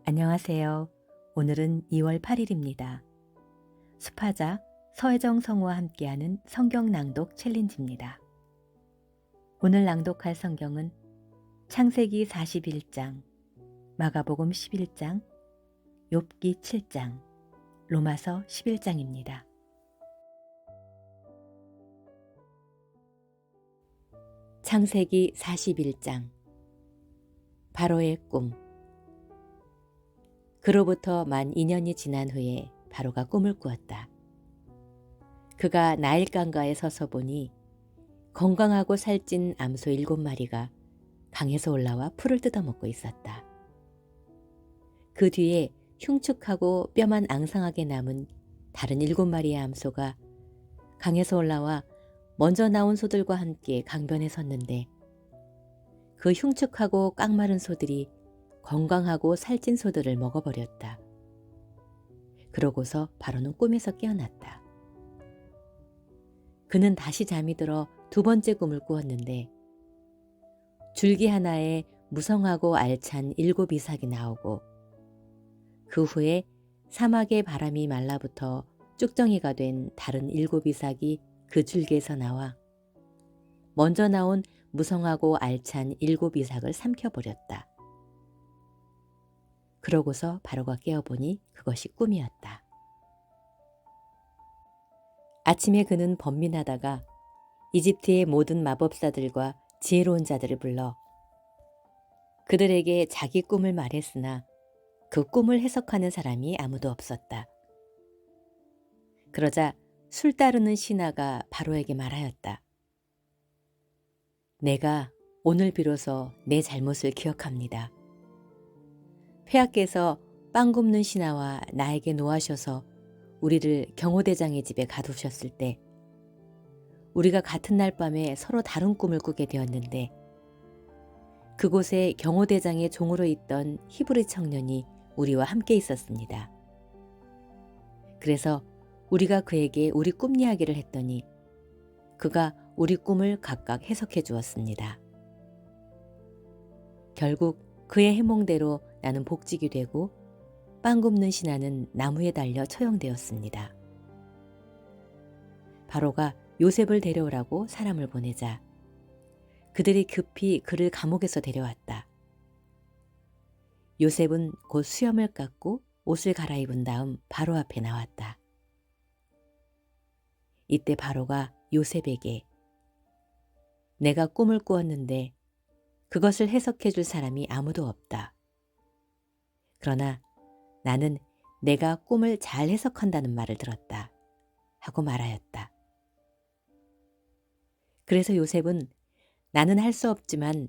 안녕하세요. 오늘은 2월 8일입니다. 수파자 서혜정 성우와 함께하는 성경 낭독 챌린지입니다. 오늘 낭독할 성경은 창세기 41장, 마가복음 11장, 욥기 7장, 로마서 11장입니다. 창세기 41장 바로의 꿈. 그로부터 만 2년이 지난 후에 바로가 꿈을 꾸었다. 그가 나일강가에 서서 보니 건강하고 살찐 암소 7마리가 강에서 올라와 풀을 뜯어먹고 있었다. 그 뒤에 흉측하고 뼈만 앙상하게 남은 다른 7마리의 암소가 강에서 올라와 먼저 나온 소들과 함께 강변에 섰는데, 그 흉측하고 깡마른 소들이 건강하고 살찐 소들을 먹어버렸다. 그러고서 바로는 꿈에서 깨어났다. 그는 다시 잠이 들어 두 번째 꿈을 꾸었는데, 줄기 하나에 무성하고 알찬 7 이삭이 나오고, 그 후에 사막의 바람이 말라붙어 쭉정이가 된 다른 7 이삭이 그 줄기에서 나와 먼저 나온 무성하고 알찬 7 이삭을 삼켜버렸다. 그러고서 바로가 깨어보니 그것이 꿈이었다. 아침에 그는 번민하다가 이집트의 모든 마법사들과 지혜로운 자들을 불러 그들에게 자기 꿈을 말했으나 그 꿈을 해석하는 사람이 아무도 없었다. 그러자 술 따르는 신하가 바로에게 말하였다. 내가 오늘 비로소 내 잘못을 기억합니다. 폐하께서 빵 굽는 신하와 나에게 노하셔서 우리를 경호대장의 집에 가두셨을 때, 우리가 같은 날 밤에 서로 다른 꿈을 꾸게 되었는데, 그곳에 경호대장의 종으로 있던 히브리 청년이 우리와 함께 있었습니다. 그래서 우리가 그에게 우리 꿈 이야기를 했더니 그가 우리 꿈을 각각 해석해 주었습니다. 결국 그의 해몽대로 나는 복직이 되고 빵 굽는 신하는 나무에 달려 처형되었습니다. 바로가 요셉을 데려오라고 사람을 보내자 그들이 급히 그를 감옥에서 데려왔다. 요셉은 곧 수염을 깎고 옷을 갈아입은 다음 바로 앞에 나왔다. 이때 바로가 요셉에게 내가 꿈을 꾸었는데 그것을 해석해 줄 사람이 아무도 없다. 그러나 나는 내가 꿈을 잘 해석한다는 말을 들었다. 하고 말하였다. 그래서 요셉은 나는 할 수 없지만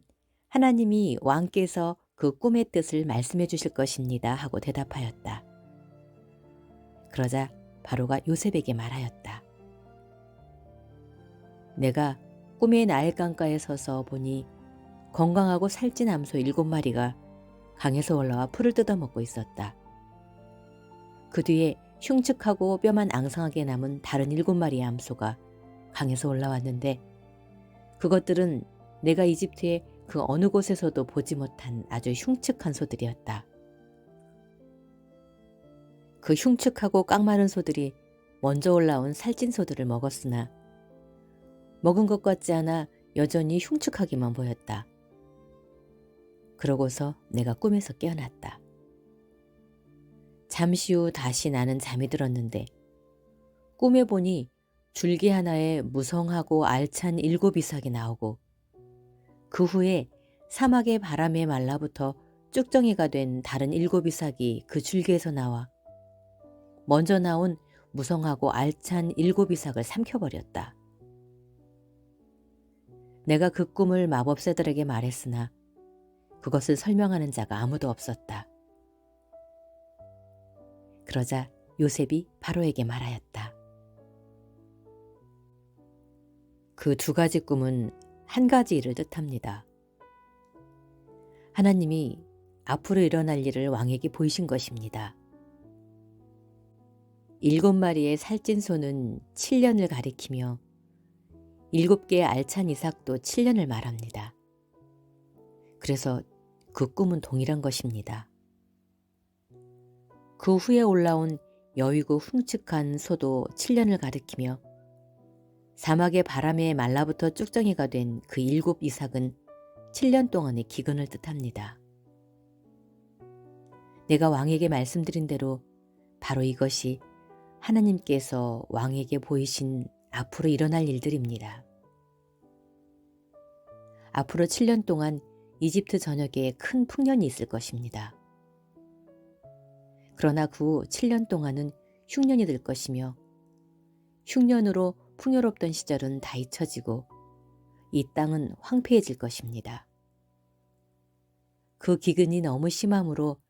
하나님이 왕께서 그 꿈의 뜻을 말씀해 주실 것입니다. 하고 대답하였다. 그러자 바로가 요셉에게 말하였다. 내가 꿈의 나일강가에 서서 보니 건강하고 살찐 암소 7마리가 강에서 올라와 풀을 뜯어먹고 있었다. 그 뒤에 흉측하고 뼈만 앙상하게 남은 다른 7마리의 암소가 강에서 올라왔는데, 그것들은 내가 이집트의 그 어느 곳에서도 보지 못한 아주 흉측한 소들이었다. 그 흉측하고 깡마른 소들이 먼저 올라온 살찐 소들을 먹었으나 먹은 것 같지 않아 여전히 흉측하기만 보였다. 그러고서 내가 꿈에서 깨어났다. 잠시 후 다시 나는 잠이 들었는데, 꿈에 보니 줄기 하나에 무성하고 알찬 7 이삭이 나오고, 그 후에 사막의 바람에 말라붙어 쭉정이가 된 다른 7 이삭이 그 줄기에서 나와 먼저 나온 무성하고 알찬 7 이삭을 삼켜버렸다. 내가 그 꿈을 마법사들에게 말했으나 그것을 설명하는 자가 아무도 없었다. 그러자 요셉이 바로에게 말하였다. 그 2가지 꿈은 한 가지 일을 뜻합니다. 하나님이 앞으로 일어날 일을 왕에게 보이신 것입니다. 7마리의 살찐 소는 7년을 가리키며 7개의 알찬 이삭도 7년을 말합니다. 그래서 그 꿈은 동일한 것입니다. 그 후에 올라온 여위고 흉측한 소도 7년을 가리키며 사막의 바람에 말라붙어 쭉정이가 된 그 7 이삭은 7년 동안의 기근을 뜻합니다. 내가 왕에게 말씀드린 대로 바로 이것이 하나님께서 왕에게 보이신 앞으로 일어날 일들입니다. 앞으로 7년 동안 이집트 전역에 큰 풍년이 있을 것입니다. 그러나 그 후 7년 동안은 흉년이 될 것이며 흉년으로 풍요롭던 시절은 다 잊혀지고 이 땅은 황폐해질 것입니다. 그 기근이 너무 심함으로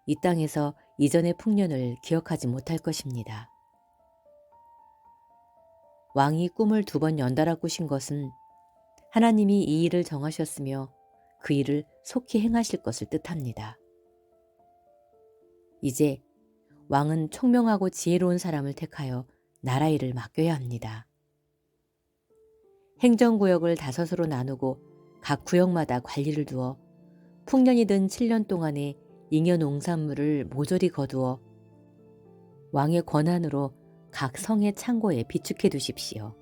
이 땅에서 이전의 풍년을 기억하지 못할 것입니다. 왕이 꿈을 2번 연달아 꾸신 것은 하나님이 이 일을 정하셨으며 그 일을 속히 행하실 것을 뜻합니다. 이제 왕은 총명하고 지혜로운 사람을 택하여 나라 일을 맡겨야 합니다. 행정구역을 5으로 나누고 각 구역마다 관리를 두어 풍년이 든 7년 동안의 잉여 농산물을 모조리 거두어 왕의 권한으로 각 성의 창고에 비축해 두십시오.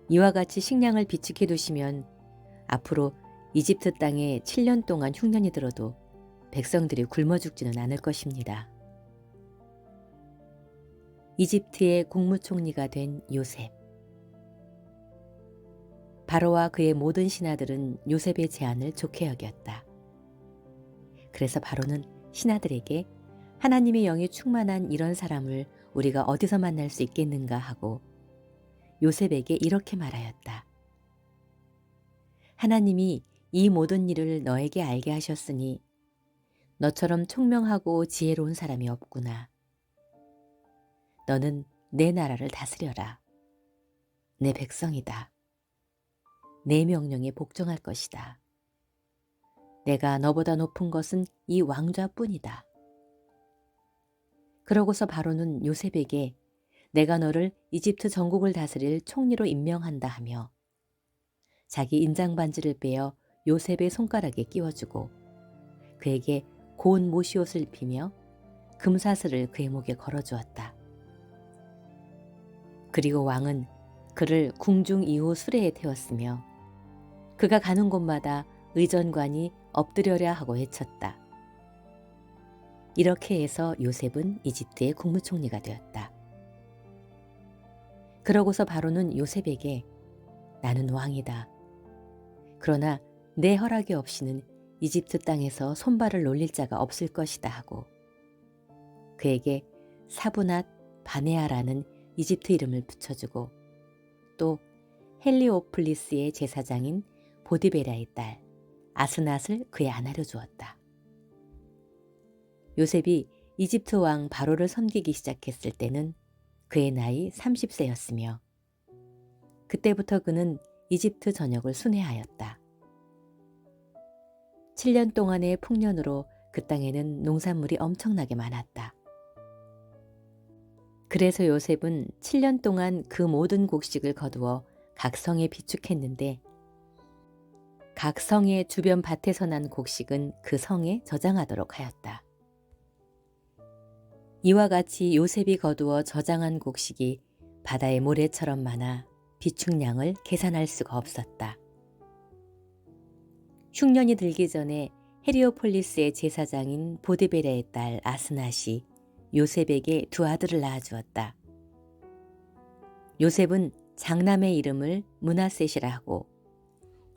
이와 같이 식량을 비축해 두시면 앞으로 이집트 땅에 7년 동안 흉년이 들어도 백성들이 굶어 죽지는 않을 것입니다. 이집트의 국무총리가 된 요셉. 바로와 그의 모든 신하들은 요셉의 제안을 좋게 여겼다. 그래서 바로는 신하들에게 하나님의 영이 충만한 이런 사람을 우리가 어디서 만날 수 있겠는가 하고 요셉에게 이렇게 말하였다. 하나님이 이 모든 일을 너에게 알게 하셨으니 너처럼 총명하고 지혜로운 사람이 없구나. 너는 내 나라를 다스려라. 내 백성이다. 내 명령에 복종할 것이다. 내가 너보다 높은 것은 이 왕좌뿐이다. 그러고서 바로는 요셉에게 내가 너를 이집트 전국을 다스릴 총리로 임명한다 하며 자기 인장 반지를 빼어 요셉의 손가락에 끼워주고 그에게 고운 모시옷을 입히며 금사슬을 그의 목에 걸어주었다. 그리고 왕은 그를 궁중 2호 수레에 태웠으며 그가 가는 곳마다 의전관이 엎드려라 하고 외쳤다. 이렇게 해서 요셉은 이집트의 국무총리가 되었다. 그러고서 바로는 요셉에게 나는 왕이다. 그러나 내 허락이 없이는 이집트 땅에서 손발을 놀릴 자가 없을 것이다 하고 그에게 사브낫 바네아라는 이집트 이름을 붙여주고 또 헬리오플리스의 제사장인 보디베라의 딸 아스낫을 그의 아내로 주었다. 요셉이 이집트 왕 바로를 섬기기 시작했을 때는 그의 나이 30세였으며 그때부터 그는 이집트 전역을 순회하였다. 7년 동안의 풍년으로 그 땅에는 농산물이 엄청나게 많았다. 그래서 요셉은 7년 동안 그 모든 곡식을 거두어 각 성에 비축했는데 각 성의 주변 밭에서 난 곡식은 그 성에 저장하도록 하였다. 이와 같이 요셉이 거두어 저장한 곡식이 바다의 모래처럼 많아 비축량을 계산할 수가 없었다. 흉년이 들기 전에 헤리오폴리스의 제사장인 보디베라의 딸 아스낫이 요셉에게 2 아들을 낳아주었다. 요셉은 장남의 이름을 므낫셋이라 하고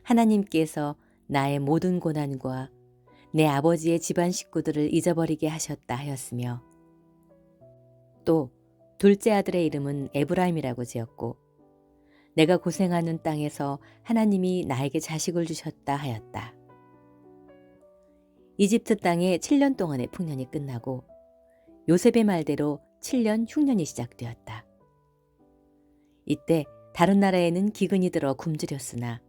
하나님께서 나의 모든 고난과 내 아버지의 집안 식구들을 잊어버리게 하셨다 하였으며 또 둘째 아들의 이름은 에브라임이라고 지었고 내가 고생하는 땅에서 하나님이 나에게 자식을 주셨다 하였다. 이집트 땅에 7년 동안의 풍년이 끝나고 요셉의 말대로 7년 흉년이 시작되었다. 이때 다른 나라에는 기근이 들어 굶주렸으나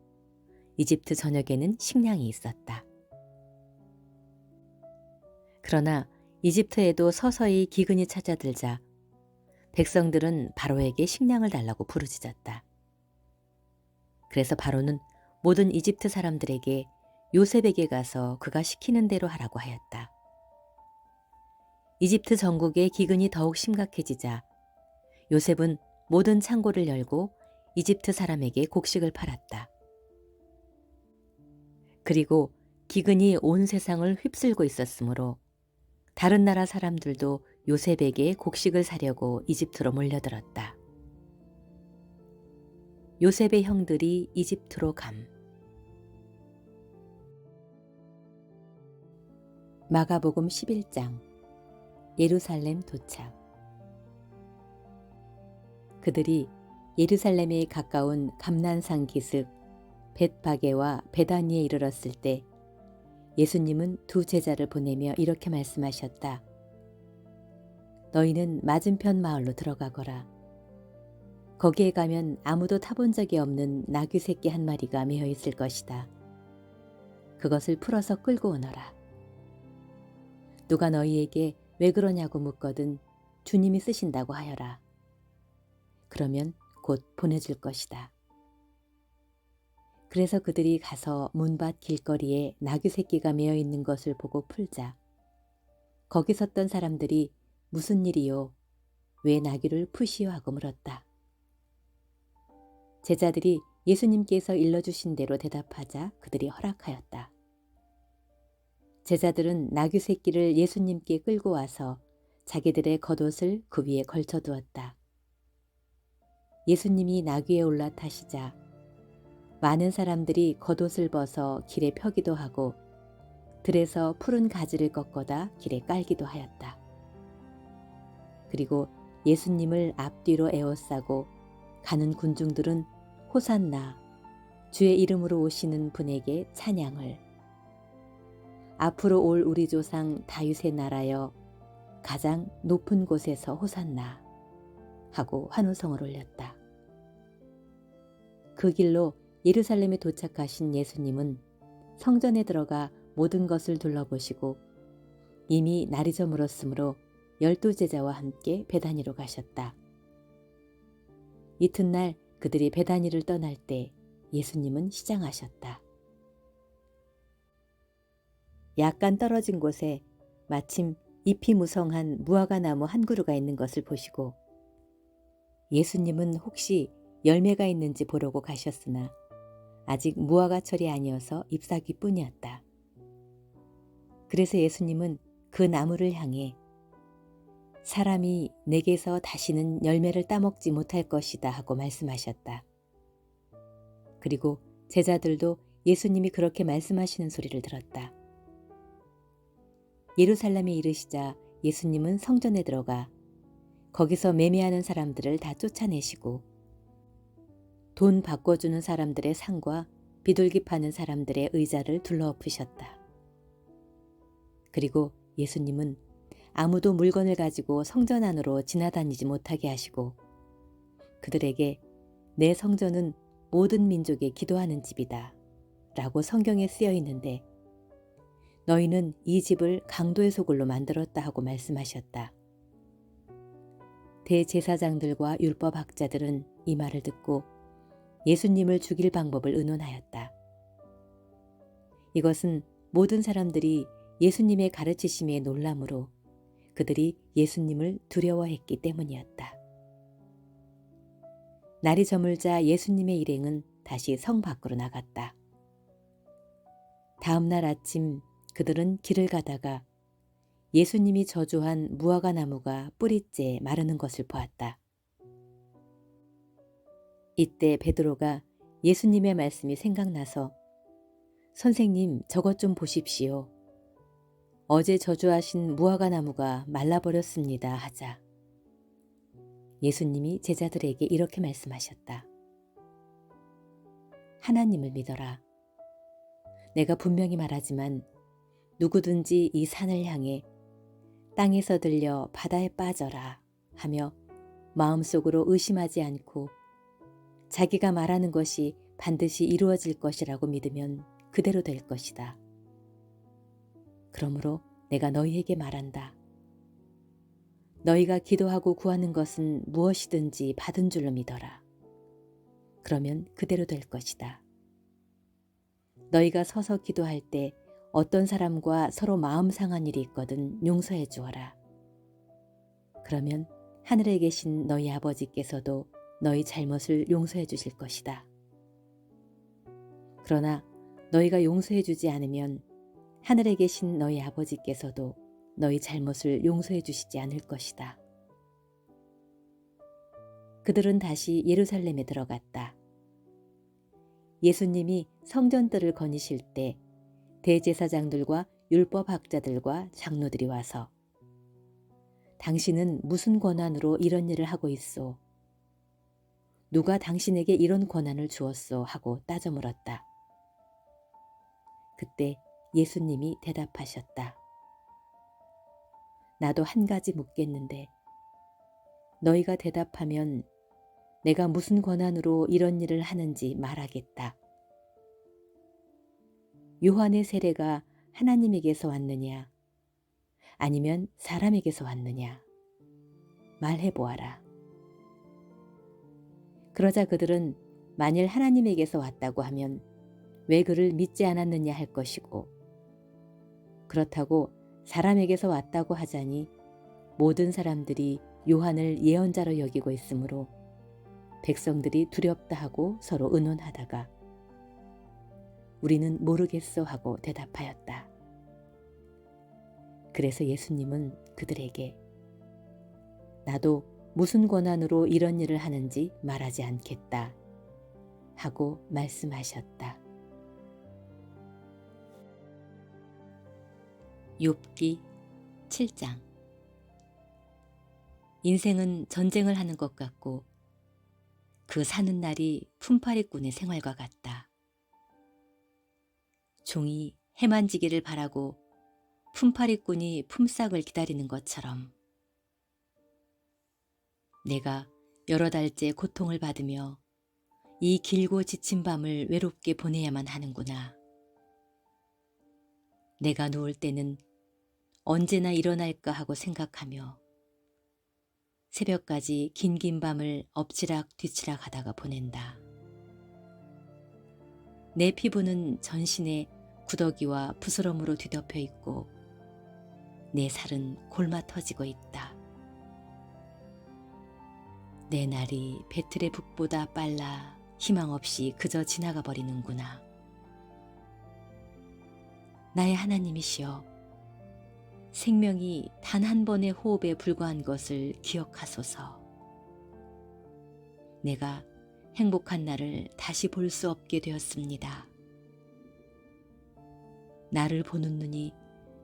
이집트 전역에는 식량이 있었다. 그러나 이집트에도 서서히 기근이 찾아들자 백성들은 바로에게 식량을 달라고 부르짖었다. 그래서 바로는 모든 이집트 사람들에게 요셉에게 가서 그가 시키는 대로 하라고 하였다. 이집트 전국의 기근이 더욱 심각해지자 요셉은 모든 창고를 열고 이집트 사람에게 곡식을 팔았다. 그리고 기근이 온 세상을 휩쓸고 있었으므로 다른 나라 사람들도 요셉에게 곡식을 사려고 이집트로 몰려들었다. 요셉의 형들이 이집트로 감. 마가복음 11장. 예루살렘 도착. 그들이 예루살렘에 가까운 감난산 기슭 벳바게와 베다니에 이르렀을 때 예수님은 두 제자를 보내며 이렇게 말씀하셨다. 너희는 맞은편 마을로 들어가거라. 거기에 가면 아무도 타본 적이 없는 나귀 새끼 한 마리가 매어 있을 것이다. 그것을 풀어서 끌고 오너라. 누가 너희에게 왜 그러냐고 묻거든 주님이 쓰신다고 하여라. 그러면 곧 보내줄 것이다. 그래서 그들이 가서 문밭 길거리에 나귀 새끼가 매어 있는 것을 보고 풀자. 거기 섰던 사람들이 무슨 일이요? 왜 나귀를 푸시오 하고 물었다. 제자들이 예수님께서 일러주신 대로 대답하자 그들이 허락하였다. 제자들은 나귀 새끼를 예수님께 끌고 와서 자기들의 겉옷을 그 위에 걸쳐두었다. 예수님이 나귀에 올라타시자 많은 사람들이 겉옷을 벗어 길에 펴기도 하고 들에서 푸른 가지를 꺾어다 길에 깔기도 하였다. 그리고 예수님을 앞뒤로 에워싸고 가는 군중들은 호산나 주의 이름으로 오시는 분에게 찬양을 앞으로 올 우리 조상 다윗의 나라여 가장 높은 곳에서 호산나 하고 환호성을 올렸다. 그 길로 예루살렘에 도착하신 예수님은 성전에 들어가 모든 것을 둘러보시고 이미 날이 저물었으므로 12제자와 함께 베다니로 가셨다. 이튿날 그들이 베다니를 떠날 때 예수님은 시장하셨다. 약간 떨어진 곳에 마침 잎이 무성한 무화과 나무 한 그루가 있는 것을 보시고 예수님은 혹시 열매가 있는지 보려고 가셨으나 아직 무화과철이 아니어서 잎사귀뿐이었다. 그래서 예수님은 그 나무를 향해 사람이 내게서 다시는 열매를 따먹지 못할 것이다 하고 말씀하셨다. 그리고 제자들도 예수님이 그렇게 말씀하시는 소리를 들었다. 예루살렘에 이르시자 예수님은 성전에 들어가 거기서 매매하는 사람들을 다 쫓아내시고 돈 바꿔주는 사람들의 상과 비둘기 파는 사람들의 의자를 둘러엎으셨다. 그리고 예수님은 아무도 물건을 가지고 성전 안으로 지나다니지 못하게 하시고 그들에게 내 성전은 모든 민족에 기도하는 집이다 라고 성경에 쓰여 있는데 너희는 이 집을 강도의 소굴로 만들었다 하고 말씀하셨다. 대제사장들과 율법학자들은 이 말을 듣고 예수님을 죽일 방법을 의논하였다. 이것은 모든 사람들이 예수님의 가르치심에 놀람으로 그들이 예수님을 두려워했기 때문이었다. 날이 저물자 예수님의 일행은 다시 성 밖으로 나갔다. 다음 날 아침 그들은 길을 가다가 예수님이 저주한 무화과 나무가 뿌리째 마르는 것을 보았다. 이때 베드로가 예수님의 말씀이 생각나서 선생님 저것 좀 보십시오. 어제 저주하신 무화과 나무가 말라버렸습니다 하자 예수님이 제자들에게 이렇게 말씀하셨다. 하나님을 믿어라. 내가 분명히 말하지만 누구든지 이 산을 향해 땅에서 들려 바다에 빠져라 하며 마음속으로 의심하지 않고 자기가 말하는 것이 반드시 이루어질 것이라고 믿으면 그대로 될 것이다. 그러므로 내가 너희에게 말한다. 너희가 기도하고 구하는 것은 무엇이든지 받은 줄로 믿어라. 그러면 그대로 될 것이다. 너희가 서서 기도할 때 어떤 사람과 서로 마음 상한 일이 있거든 용서해 주어라. 그러면 하늘에 계신 너희 아버지께서도 너희 잘못을 용서해 주실 것이다. 그러나 너희가 용서해 주지 않으면 하늘에 계신 너희 아버지께서도 너희 잘못을 용서해 주시지 않을 것이다. 그들은 다시 예루살렘에 들어갔다. 예수님이 성전들을 거니실 때 대제사장들과 율법학자들과 장로들이 와서 당신은 무슨 권한으로 이런 일을 하고 있소? 누가 당신에게 이런 권한을 주었소? 하고 따져 물었다. 그때 예수님이 대답하셨다. 나도 한 가지 묻겠는데 너희가 대답하면 내가 무슨 권한으로 이런 일을 하는지 말하겠다. 요한의 세례가 하나님에게서 왔느냐? 아니면 사람에게서 왔느냐? 말해보아라. 그러자 그들은 만일 하나님에게서 왔다고 하면 왜 그를 믿지 않았느냐 할 것이고, 그렇다고 사람에게서 왔다고 하자니 모든 사람들이 요한을 예언자로 여기고 있으므로 백성들이 두렵다 하고 서로 의논하다가 우리는 모르겠소 하고 대답하였다. 그래서 예수님은 그들에게 나도 무슨 권한으로 이런 일을 하는지 말하지 않겠다 하고 말씀하셨다. 욥기 7장. 인생은 전쟁을 하는 것 같고 그 사는 날이 품팔이꾼의 생활과 같다. 종이 해만지기를 바라고 품팔이꾼이 품삯을 기다리는 것처럼 내가 여러 달째 고통을 받으며 이 길고 지친 밤을 외롭게 보내야만 하는구나. 내가 누울 때는 언제나 일어날까 하고 생각하며 새벽까지 긴 밤을 엎치락 뒤치락 하다가 보낸다. 내 피부는 전신에 구더기와 부스럼으로 뒤덮여 있고 내 살은 골마 터지고 있다. 내 날이 배틀의 북보다 빨라 희망 없이 그저 지나가 버리는구나. 나의 하나님이시여, 생명이 단 한 번의 호흡에 불과한 것을 기억하소서. 내가 행복한 날을 다시 볼 수 없게 되었습니다. 나를 보는 눈이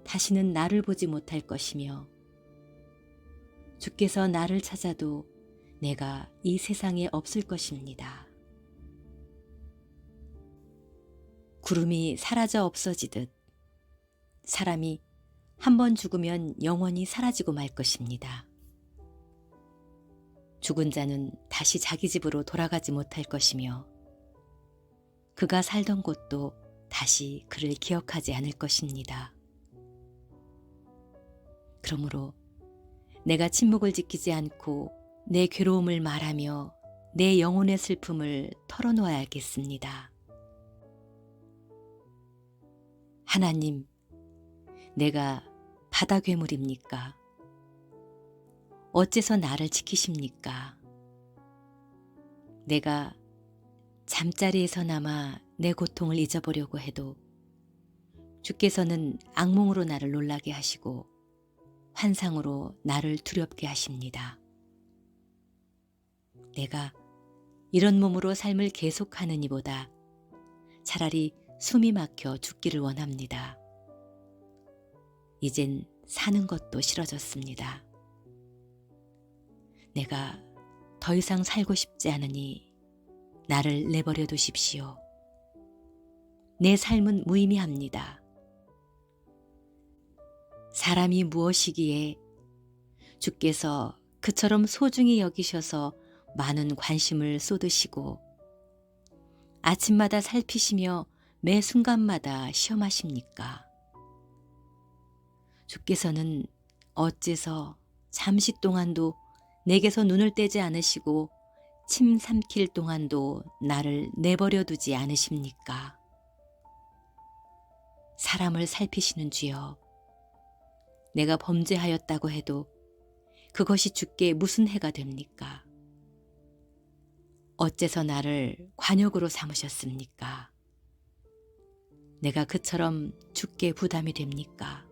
다시는 나를 보지 못할 것이며 주께서 나를 찾아도 내가 이 세상에 없을 것입니다. 구름이 사라져 없어지듯 사람이 한 번 죽으면 영원히 사라지고 말 것입니다. 죽은 자는 다시 자기 집으로 돌아가지 못할 것이며 그가 살던 곳도 다시 그를 기억하지 않을 것입니다. 그러므로 내가 침묵을 지키지 않고 내 괴로움을 말하며 내 영혼의 슬픔을 털어놓아야겠습니다. 하나님, 내가 바다 괴물입니까? 어째서 나를 지키십니까? 내가 잠자리에서나마 내 고통을 잊어보려고 해도 주께서는 악몽으로 나를 놀라게 하시고 환상으로 나를 두렵게 하십니다. 내가 이런 몸으로 삶을 계속하는 이보다 차라리 숨이 막혀 죽기를 원합니다. 이젠 사는 것도 싫어졌습니다. 내가 더 이상 살고 싶지 않으니 나를 내버려 두십시오. 내 삶은 무의미합니다. 사람이 무엇이기에 주께서 그처럼 소중히 여기셔서 많은 관심을 쏟으시고 아침마다 살피시며 매 순간마다 시험하십니까? 주께서는 어째서 잠시 동안도 내게서 눈을 떼지 않으시고 침 삼킬 동안도 나를 내버려 두지 않으십니까? 사람을 살피시는 주여, 내가 범죄하였다고 해도 그것이 주께 무슨 해가 됩니까? 어째서 나를 관역으로 삼으셨습니까? 내가 그처럼 주께 부담이 됩니까?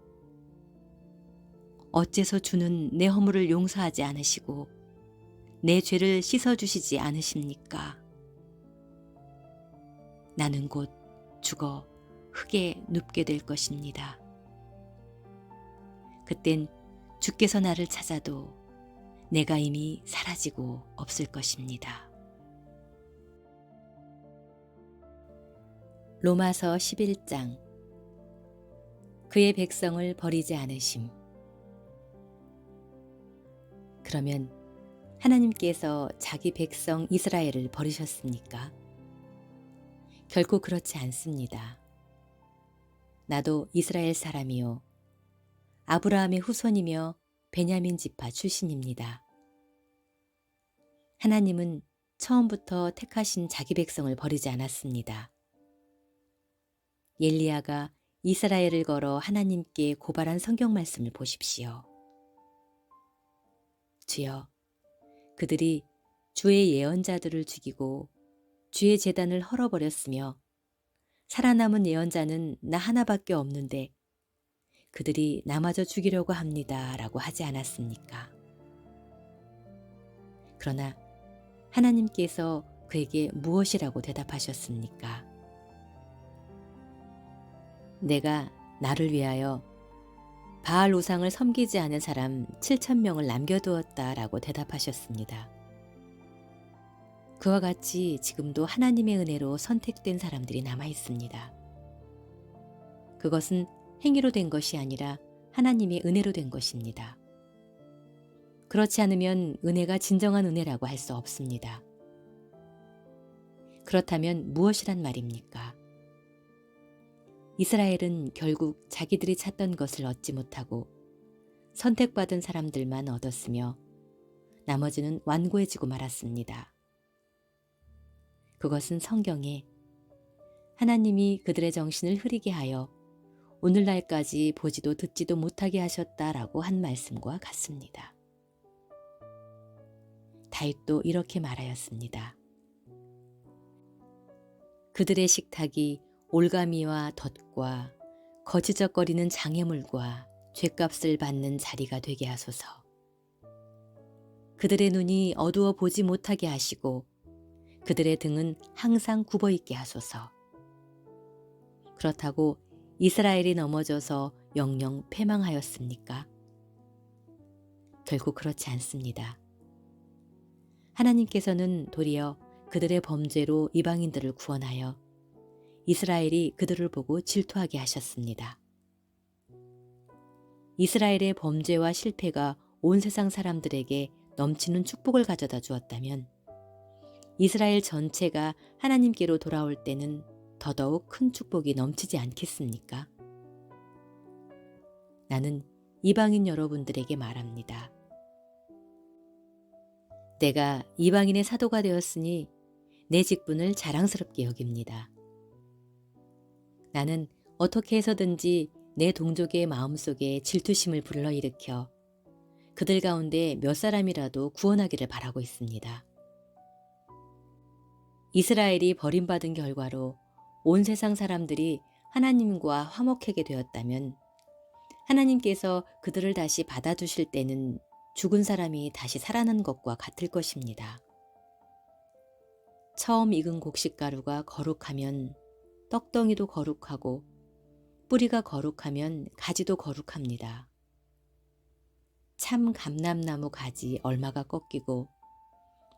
어째서 주는 내 허물을 용서하지 않으시고 내 죄를 씻어주시지 않으십니까? 나는 곧 죽어 흙에 눕게 될 것입니다. 그땐 주께서 나를 찾아도 내가 이미 사라지고 없을 것입니다. 로마서 11장. 그의 백성을 버리지 않으심. 그러면 하나님께서 자기 백성 이스라엘을 버리셨습니까? 결코 그렇지 않습니다. 나도 이스라엘 사람이요 아브라함의 후손이며 베냐민 지파 출신입니다. 하나님은 처음부터 택하신 자기 백성을 버리지 않았습니다. 엘리야가 이스라엘을 걸어 하나님께 고발한 성경 말씀을 보십시오. 주여, 그들이 주의 예언자들을 죽이고 주의 제단을 헐어버렸으며 살아남은 예언자는 나 하나밖에 없는데 그들이 나마저 죽이려고 합니다. 라고 하지 않았습니까? 그러나 하나님께서 그에게 무엇이라고 대답하셨습니까? 내가 나를 위하여 바알 우상을 섬기지 않은 사람 7,000명을 남겨두었다 라고 대답하셨습니다. 그와 같이 지금도 하나님의 은혜로 선택된 사람들이 남아 있습니다. 그것은 행위로 된 것이 아니라 하나님의 은혜로 된 것입니다. 그렇지 않으면 은혜가 진정한 은혜라고 할 수 없습니다. 그렇다면 무엇이란 말입니까? 이스라엘은 결국 자기들이 찾던 것을 얻지 못하고 선택받은 사람들만 얻었으며 나머지는 완고해지고 말았습니다. 그것은 성경에 하나님이 그들의 정신을 흐리게 하여 오늘날까지 보지도 듣지도 못하게 하셨다라고 한 말씀과 같습니다. 다윗도 이렇게 말하였습니다. 그들의 식탁이 올가미와 덫과 거지적거리는 장애물과 죗값을 받는 자리가 되게 하소서. 그들의 눈이 어두워 보지 못하게 하시고 그들의 등은 항상 굽어 있게 하소서. 그렇다고 이스라엘이 넘어져서 영영 패망하였습니까? 결국 그렇지 않습니다. 하나님께서는 도리어 그들의 범죄로 이방인들을 구원하여 이스라엘이 그들을 보고 질투하게 하셨습니다. 이스라엘의 범죄와 실패가 온 세상 사람들에게 넘치는 축복을 가져다 주었다면 이스라엘 전체가 하나님께로 돌아올 때는 더더욱 큰 축복이 넘치지 않겠습니까? 나는 이방인 여러분들에게 말합니다. 내가 이방인의 사도가 되었으니 내 직분을 자랑스럽게 여깁니다. 나는 어떻게 해서든지 내 동족의 마음속에 질투심을 불러일으켜 그들 가운데 몇 사람이라도 구원하기를 바라고 있습니다. 이스라엘이 버림받은 결과로 온 세상 사람들이 하나님과 화목하게 되었다면 하나님께서 그들을 다시 받아주실 때는 죽은 사람이 다시 살아난 것과 같을 것입니다. 처음 익은 곡식가루가 거룩하면 떡덩이도 거룩하고 뿌리가 거룩하면 가지도 거룩합니다. 참 감람나무 가지 얼마가 꺾이고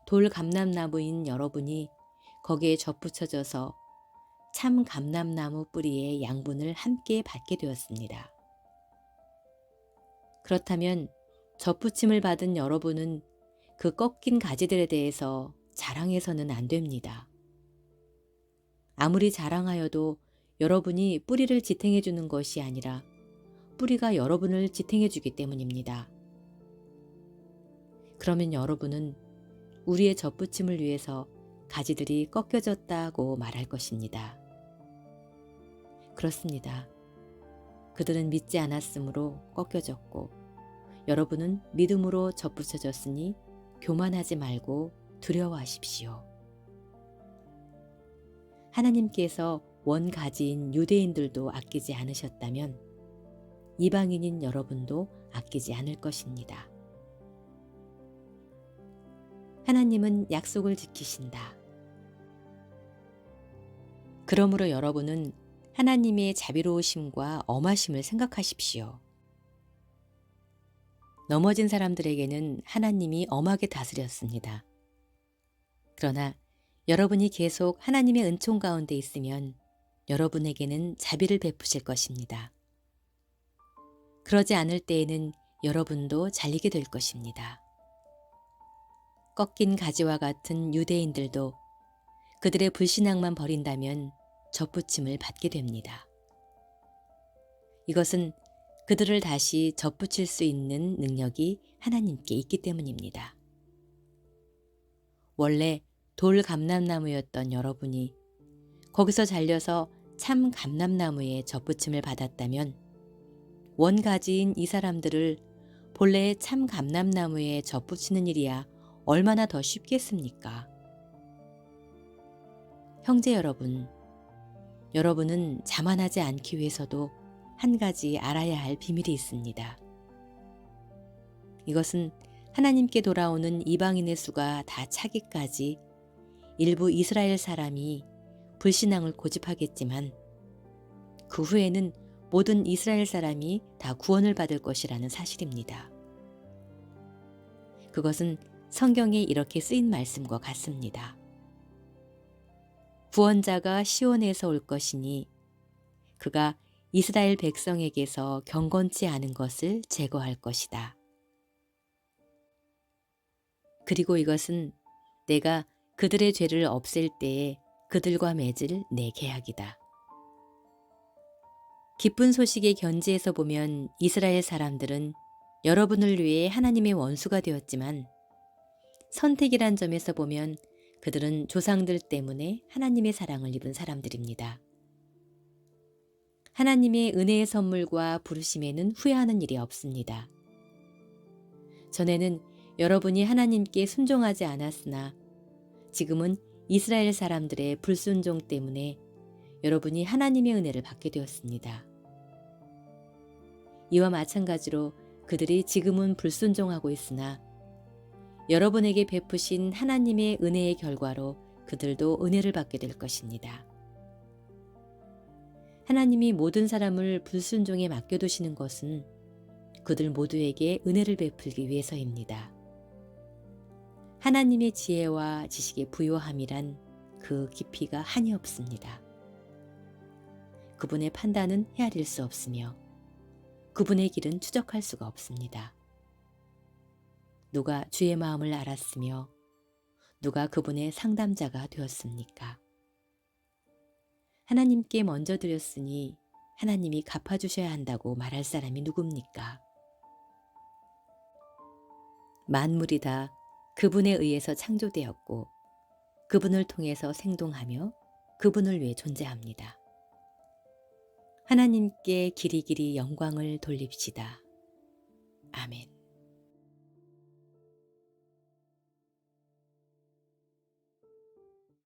돌 감람나무인 여러분이 거기에 접붙여져서 참 감람나무 뿌리의 양분을 함께 받게 되었습니다. 그렇다면 접붙임을 받은 여러분은 그 꺾인 가지들에 대해서 자랑해서는 안 됩니다. 아무리 자랑하여도 여러분이 뿌리를 지탱해 주는 것이 아니라 뿌리가 여러분을 지탱해 주기 때문입니다. 그러면 여러분은 우리의 접붙임을 위해서 가지들이 꺾여졌다고 말할 것입니다. 그렇습니다. 그들은 믿지 않았으므로 꺾여졌고 여러분은 믿음으로 접붙여졌으니 교만하지 말고 두려워하십시오. 하나님께서 원가지인 유대인들도 아끼지 않으셨다면 이방인인 여러분도 아끼지 않을 것입니다. 하나님은 약속을 지키신다. 그러므로 여러분은 하나님의 자비로우심과 엄하심을 생각하십시오. 넘어진 사람들에게는 하나님이 엄하게 다스렸습니다. 그러나 여러분이 계속 하나님의 은총 가운데 있으면 여러분에게는 자비를 베푸실 것입니다. 그러지 않을 때에는 여러분도 잘리게 될 것입니다. 꺾인 가지와 같은 유대인들도 그들의 불신앙만 버린다면 접붙임을 받게 됩니다. 이것은 그들을 다시 접붙일 수 있는 능력이 하나님께 있기 때문입니다. 원래 돌 감람나무였던 여러분이 거기서 잘려서 참 감람나무에 접붙임을 받았다면 원가지인 이 사람들을 본래의 참 감람나무에 접붙이는 일이야 얼마나 더 쉽겠습니까? 형제 여러분, 여러분은 자만하지 않기 위해서도 한 가지 알아야 할 비밀이 있습니다. 이것은 하나님께 돌아오는 이방인의 수가 다 차기까지 일부 이스라엘 사람이 불신앙을 고집하겠지만 그 후에는 모든 이스라엘 사람이 다 구원을 받을 것이라는 사실입니다. 그것은 성경에 이렇게 쓰인 말씀과 같습니다. 구원자가 시온에서 올 것이니 그가 이스라엘 백성에게서 경건치 않은 것을 제거할 것이다. 그리고 이것은 내가 그들의 죄를 없앨 때에 그들과 맺을 내 계약이다. 기쁜 소식의 견지에서 보면 이스라엘 사람들은 여러분을 위해 하나님의 원수가 되었지만 선택이란 점에서 보면 그들은 조상들 때문에 하나님의 사랑을 입은 사람들입니다. 하나님의 은혜의 선물과 부르심에는 후회하는 일이 없습니다. 전에는 여러분이 하나님께 순종하지 않았으나 지금은 이스라엘 사람들의 불순종 때문에 여러분이 하나님의 은혜를 받게 되었습니다. 이와 마찬가지로 그들이 지금은 불순종하고 있으나 여러분에게 베푸신 하나님의 은혜의 결과로 그들도 은혜를 받게 될 것입니다. 하나님이 모든 사람을 불순종에 맡겨두시는 것은 그들 모두에게 은혜를 베풀기 위해서입니다. 하나님의 지혜와 지식의 부요함이란 그 깊이가 한이 없습니다. 그분의 판단은 헤아릴 수 없으며 그분의 길은 추적할 수가 없습니다. 누가 주의 마음을 알았으며 누가 그분의 상담자가 되었습니까? 하나님께 먼저 드렸으니 하나님이 갚아주셔야 한다고 말할 사람이 누굽니까? 만물이 다 그분에 의해서 창조되었고 그분을 통해서 생동하며 그분을 위해 존재합니다. 하나님께 길이길이 영광을 돌립시다. 아멘.